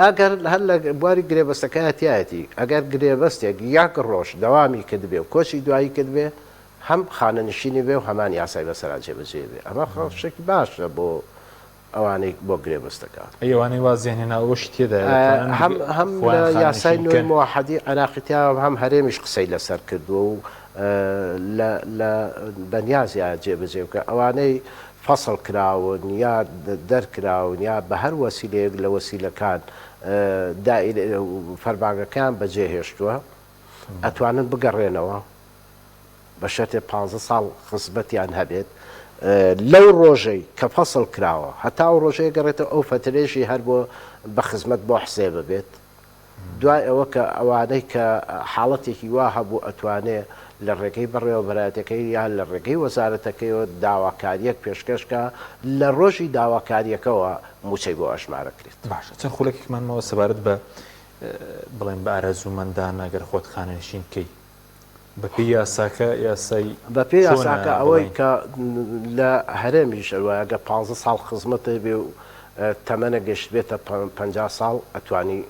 ئەگەر هەر لە بواری گرێبەستەکەیەتیایەتی ئەگەر گرێبەستێک یاک ڕۆژ دەوامی کرد بێ و کۆچی دوایی کرد بێ هەم خانەنشینی بێ و هەمان یاسای بەسەرا جێبەجێ بێ ئەمە خەڵشێکی باشە بۆ ئەوانەی بۆ گرێبەستەکە ئەوانەی وازیێنێناوەش تێدا هەم لە یاسای نوێی موحدی عێراقیتیاوە هەم هەرێمیش قسەی لەسەر کردووە و لە بەنیازیان جێبەجێ بکە ئەوانەی فەسڵ کراون یا دەرکراون یا بە هەر وەسیلەیەک لە وەسیلەکان فەرمانگەکان بەجێهێشتووە ئەتوانن بگەڕێنەوە بە شەرتێ 15 ساڵ خزمەتیان هەبێت لەو ڕۆژەی کە فەسڵ کراوە هەتا و ڕۆژەیە گەڕێتەوە ئەو فترێژی هەر بۆ بە خزمەت بۆ حسێ ببێت دوای ئەوە کە ئەوانەی کە حاڵەتێکی وا هەبوو ئەتوانێ لە ڕێگەی بەڕێوەبەراتەکەی یان لە ڕێگەی وەزارەتەکەیەوە داواکاریەک پێشکەشکە لە ڕۆژی داواکاریەکەەوە موچەی بۆ ئەشمارەکرێت باشە چەند خولێکێکمانەوە سەبارەت بە بڵێن بە ئارەزوومەندان ئەگەر خۆت خانەنشین بکەی بەپێی یاساکە یاسای بەپێی یاساکە ئەوەی کە لە هەرێمیش ئەوەگە 15 ساڵ خزمەتە بێ و تەمەنە گەشت بێتە 50 ساڵ ئەتوانی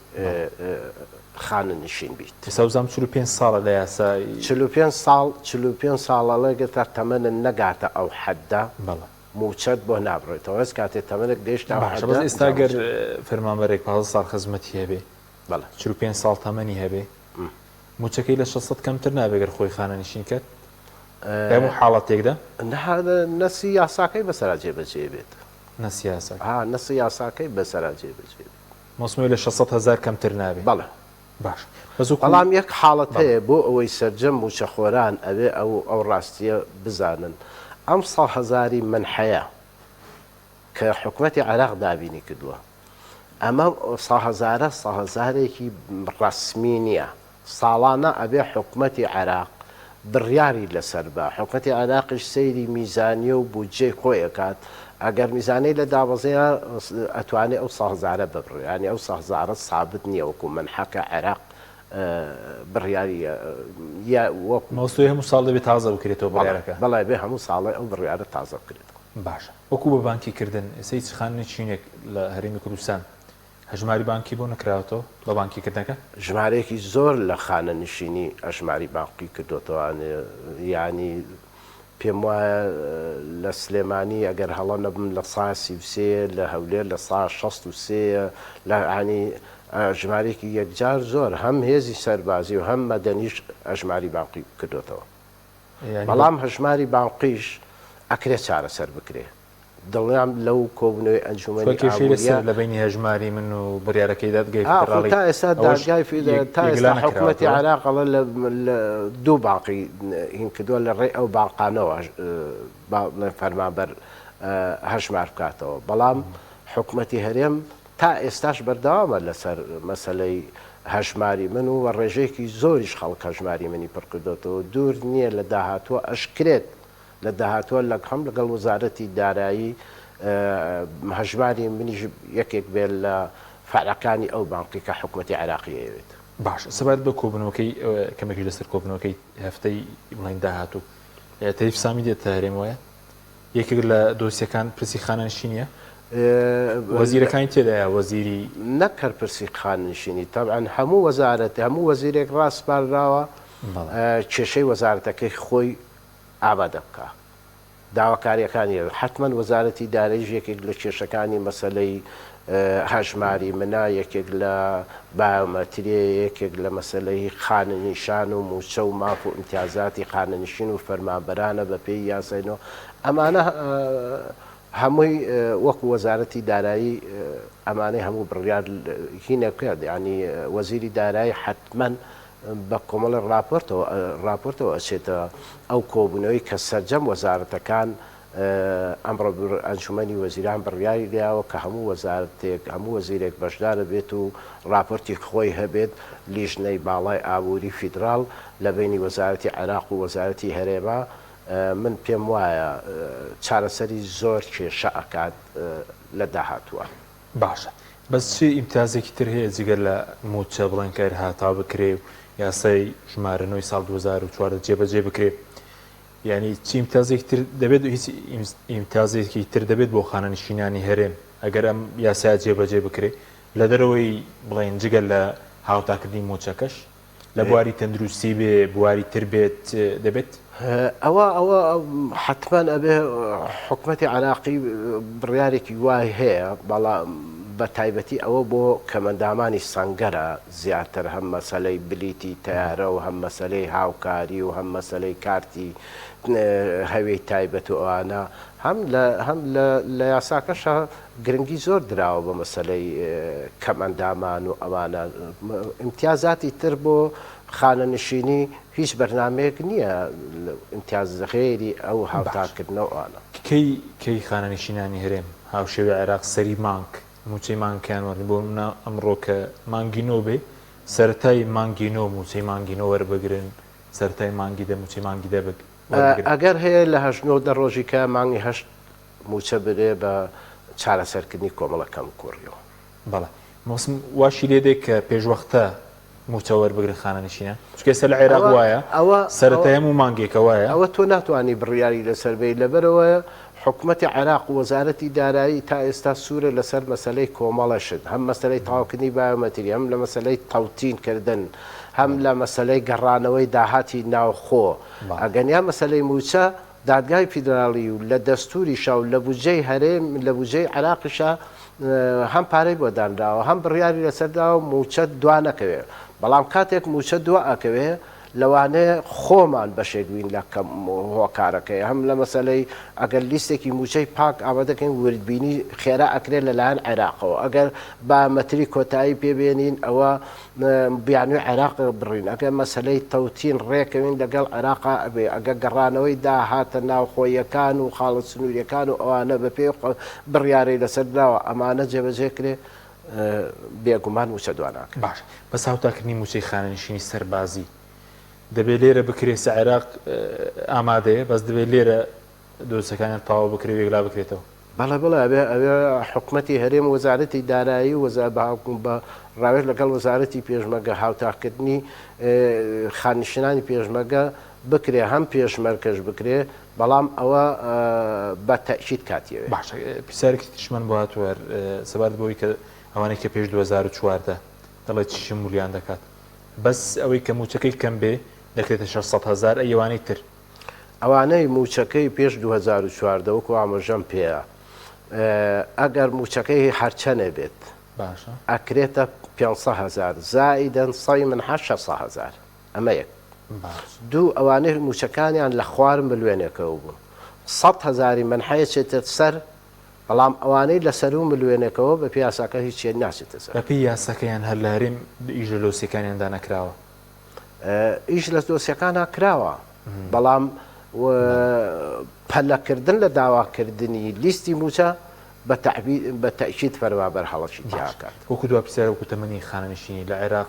خانەنشین بیت سەوزام 45 ساڵە لە یاسای 45 ساڵەڵێگە تا تەمەنە نەگاتە ئەو حەددا موچەت بۆ نابڕێتەوە هەست کاتێ تەمەنێک گەیشت ئێستا گەر فەرمانبەرێک 15 ساڵ خزمەتی هەبێ 45 ساڵ تەمەنی هەبێ موچەکەی لە 600 کەمتر نابێگەر خۆی خانەنشین کرد هەموو حاڵەتێکدا نەسی یاساکەی بەسەرا جێبەجێ بێت نەسی یاساکەی بەسەرا جێبەجێ بێت مۆسمەوەی لە 600,000 کەمتر نابێت بەڵێ باش بەڵام یەک حاڵەت هەیە بۆ ئەوەی سەرجەم موچەخۆران ئەوێ ئەو ڕاستیە بزانن ئەم 100,000 منحەیە کە حکوومەتی عێراق دابینی کردووە ئەمە 100,000ێکی ڕەسمی نییە ساڵانە ئەبێ حکوومەتی عێراق بڕیاری لەسەر بە حکوومەتی عێراقیش سەیری میزانیە و بودجێی خۆیەکات ئەگەر میزانەی لە دابەزەیە ئەتوانێت ئەو 100,000 ببڕێ ینی ئەو 100,000 سابت نییە وەکو منحەکە عێراق بڕیاری مۆستوی هەموو ساڵ دەبێت تازە بکرێتەوە بڕیارەکە بەڵێ بێ هەموو ساڵی ئەو بڕیارە تازە بکرێتەوە باشە وەکو بە بانکی کردن ئێستا خانەنشینێک لە هەرێمی کوردستان هەژماری بانکی بۆ نەکراوەتەوە بە بانکی کردنەکە ژمارەیەکی زۆر لە خانەنشینی ئەژماری بانقی کردوتەوە ینی پێم وایە لە سلێمانی ئەگەر هەڵە نەبم لە سا 33 لە هەولێر لە سا 63 لە عنی ژمارێکی یەکجار زۆر هەم هێزی سەربازی و هەم مەدەنیش ئەژماری باوقی کردوتەوە. بەڵام هەژماری باوقیش ئەکرێ چارەسەر بکرێ. دڵیان لەو کۆبنەوەی ئەنجومەنی کێشەی لە بینی هەژماری من و بڕیارەکەیدا دەگەیت تا ئێستا داگای تا ئێستا حکوومەتی عێراقەڵە لە دوو باقی هین کردووە لە ڕێ ئەو باقانەوە فەرمانبەر هەژمار بکاتەوە. بەڵام حکوومەتی هەرێم تا ئێستاش بەردەوامە لەسەر مەسەلەی هەژماری من و ڕێژەیەکی زۆریش خەڵک هەژماری منی پڕکردوێتەوە. دوور نییە لە داهاتوە ئەشکرێت لە داهاتوە لە هەم لەگەڵ وەزارەتی دارایی هەژماری منیش یەکێک بێت لە فعلەکانی ئەو بانقی کە حکوومەتی عێراقی ئەوێت. باش سەبات بە کۆبنەوەکەی کەمێکی لەسەر کۆبنەوەکەی هەفتەی بڵین داهاتوو تەریف سامی دێت هەرێم وایە یەکێک لە دۆسیەکان پرسی خانەنشینیە وەزیرەکانی تێدایە وەزیری نەکەر پرسی خاننشینی تەبعاً هەموو وەزارەت هەموو وەزیرێک ڕاستپاراوە کێشەی وەزارەتەکەی خۆی ئامادە بکە داواکاریەکانی حتمما وەزارەتی دارایی یەکێک لە کێشەکانی مەسەلەی هەژماری منە یەکێک لە بایۆمەتریە یەکێک لە مەسەلەی خانەنیشان و موچە و ماف و ئیمتیازاتی خانەنشین و فەرمانبەرانە بە پێی یاساینەوە ئەمانە هەمووی وەکو وەزارەتی دارایی ئەمانەی هەموو بڕیار هینەکرد ینی وەزیری دارایی حتمما بە کۆمەڵە راپۆرتەوە ئەچێتە ئەو کۆبوونەوەی کە سەرجەم وەزارەتەکان ئەمڕۆ ئەنجومەنی وەزیران بڕیاری داوە کە هەموو وەزارەتێک هەموو وەزیرێک بەشدارە بێت و راپۆرتی خۆی هەبێت لیژنەی باڵای ئابووری فیدراڵ لە بینی وەزارەتی عێراق و وەزارەتی هەرێما من پێم وایە چارەسەری زۆر کێشە ئەکات لە داهاتووە. باشە بەس چی ئیمتیازێکی تر هەیە جگەر لە موچە بڵێن کار هاتا بکرێ و یاسای ژمارەنەوەی ساڵ 2004 جێبەجێ بکرێ یعنی چی ئیمتیازێکی تر دەبێت و هیچ ئیمتیازێکی تر دەبێت بۆ خانەنشینانی هەرێم ئەگەر ئەم یاسای جێبەجێ بکرێ لە دەرەوەی بڵێن جگەر لە هاوتاکردنی موچەکەش لە بواری تەندروستی بێ بواری تر بێت دەبێت ئەوە حتمما ئەبێ حکوومەتی عێراقی بڕیارێکی وای هەیە بەڵام بە تایبەتی ئەوە بۆ کەمەندامانی سەنگەرە زیاتر هەم مەسەلەی بلیتی تیارە و هەم مەسەلەی هاوکاری و هەم مەسەلەی کارتی هەوێی تایبەت و ئەوانە هەم لە یاساکەشە گرنگی زۆر دراوە بە مەسەلەی کەمەندامان و ئەوانە ئیمتیازاتی تر بۆ خانەنشینی هیچ بەرنامەیەک نییە ئیمتیاز غێری ئەو هاوتاکردنەوەوانە کەی خانەنشینانی هەرێم هاوشێوی عێراق سەری مانک موچەی مانکیان وەرن بۆ منە ئەمڕۆ کە مانگینۆ بێ سەرەتای مانگینۆ موچەی مانگینۆ وەربگرن سەرەتای مانگی دە موچەی مانگی دە ئەگەر هەیە لە هەژنۆ دە ڕۆژی کە مانگی هەشت موچە برێ بە چارەسەرکردنی کۆمەڵەکەم کوڕیەوە. بەڵێ مۆسم واشی لێ دێ کە پێشوەختە موچە وەربگرن خانەنشینە چکە سەر لە عێراق وایە سەرەتای هەموو مانگێکە وایە ئەوە تۆ ناتوانانی بڕیاری لەسەر بێ لەبەرەوە حکوومەتی عێراق و وەزارەتی دارایی تا ئێستا سوورە لەسەر مەسەلەی کۆمەڵەشت هەم مەسەلەی تاواکردنی بایۆمەتری هەم لە مەسەلەی تەوتینکردن هەم لە مەسەلەی گەڕانەوەی داهاتی ناوخۆ ئەگەنیا مەسەلەی موچە دادگای فیدراڵی و لە دەستوریشە و لە بودجەی هەرێم لە بودجەی عێراقیشە هەم پارەی بۆ دانراوە هەم بڕیاری لەسەرداوە موچە دوا نەکەوێت بەڵام کاتێک موچە دوا ئەکەوێ لەوانەیە خۆمان بەشێکوین لە کەم هۆکارەکەی هەم لە مەسەلەی ئەگەر لیستێکی موچەی پاک ئامادەکەین وردبینی خێرا ئەکرێت لەلایەن عێراقەوە ئەگەر بامەتری کۆتایی پێبێنین ئەوە بیانوی عێراق بڕین ئەگەر مەسەلەی تەوتین ڕێکەوین لەگەڵ عێراقا ئەبێ ئەگەر گەڕانەوەی داهاتە ناوخۆیەکان و خاڵە سنووریەکان و ئەوانە بە پێ بڕیارەی لەسەرداوە ئەمانە جێبەجێکرێ بێگومان موچە دواناکە. باش بەس هاوتاکردنی موچەی خانەنشینی سەربازی دەبێت لێرە بکرێت سە عێراق ئامادەیە بەس دەبێت لێرە دۆسەکانیان تەواو بکرێت وێگلا بکرێتەوە. بەڵێ بڵێ ئەبێ حکوومەتی هەرێم وەزارەتی دارایی و باوکم بە ڕاوێژ لەگەڵ وەزارەتی پێشمەرگە هاوتاکردنی خانشینانی پێشمەرگە بکرێ هەم پێشمەرکەش بکرێ بەڵام ئەوە بە تەئکید کاتیەوێ. باشە پرسیارێکی تشمان بۆ هاتووە سەبارەت بۆی کە ئەوانەی کە پێش 2004 دەڵێت چی مولیان دەکات بەس ئەوەی کە موچەکەی کەم بێ دەکرێتە 600,000 ئەیوانەی تر ئەوانەی موچەکەی پێش 2014 وەکو ئاماژەم پێەیە ئەگەر موچەکەی هەرچەنێ بێت باشە ئەکرێتە 500,000 زائیدەن سەی من 600,000 ئەمە یەک دوو ئەوانەی موچەکانیان لە خوارم ملوێنێکەوە بوون 100,000 منحەیە چێتە سەر بەڵام ئەوانەی لەسەر و ملوێنێکەوە بە پیاساکە هیچ ناچێتە سەر بەپی یاسەکەیان هەر لە هەرێم ئیژە لۆسیەکانیاندا نەکراوە ئیش لە دۆسیەکانە کراوە بەڵام پەلەکردن لە داواکردنی لیستی موچە بە تەکید فەرما بەرهەڵەشی تیاکات وەکو دو پرسیار وەکو تەمەنی خانەنشینی لە عێراق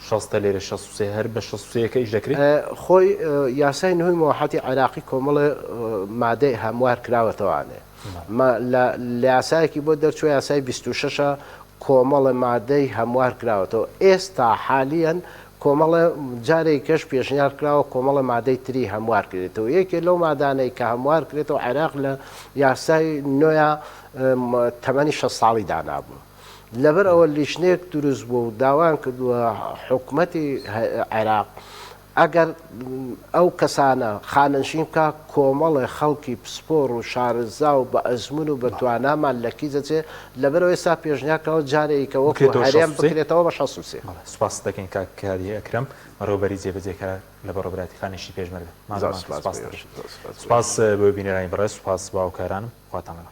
60 لێرە 63 هەر بە 63ەکە ئیش دەکرێت خۆی یاسای نهۆی مۆحەتی عێراقی کۆمەڵە مادەی هەموار کراوەتەوانێ لە یاسایەکی بۆ دەرچوە یاسای 26 کۆمەڵە مادەی هەموار کراوەتەوە ئێستا حالیان کۆمەڵە جارێک کەش پێشنیار کراوە کۆمەڵە مادەی تری هەموار کرێتەوە یەکێ لەو مادانەی کە هەموار کرێتەوە عێراق لە یاسای نۆە تەمەنی 6 ساڵی دانابوو لەبەر ئەوە لیشنێک دروست بوو و داوان کردووە حکوومەتی عێراق ئەگەر ئەو کەسانە خانەنشین بکە کۆمەڵی خەڵکی پسپۆر و شارزا و بە ئەزمون و بەتوانامان لەکی دەچێ لەبەرەوە ئێستا پێشنیاکەەوە جارێککە وەکو هەرێم بکرێتەوە بە 63 سوپاس دەکەین کاکاری ئەکرەم مەڕۆبەری جێبەجێکە لە بەڕۆبراتی خانشی پێشمەرگە سوپاس بۆ بینەرانی بەڕێز سوپاس باوکارانم خواتان لەگەڵ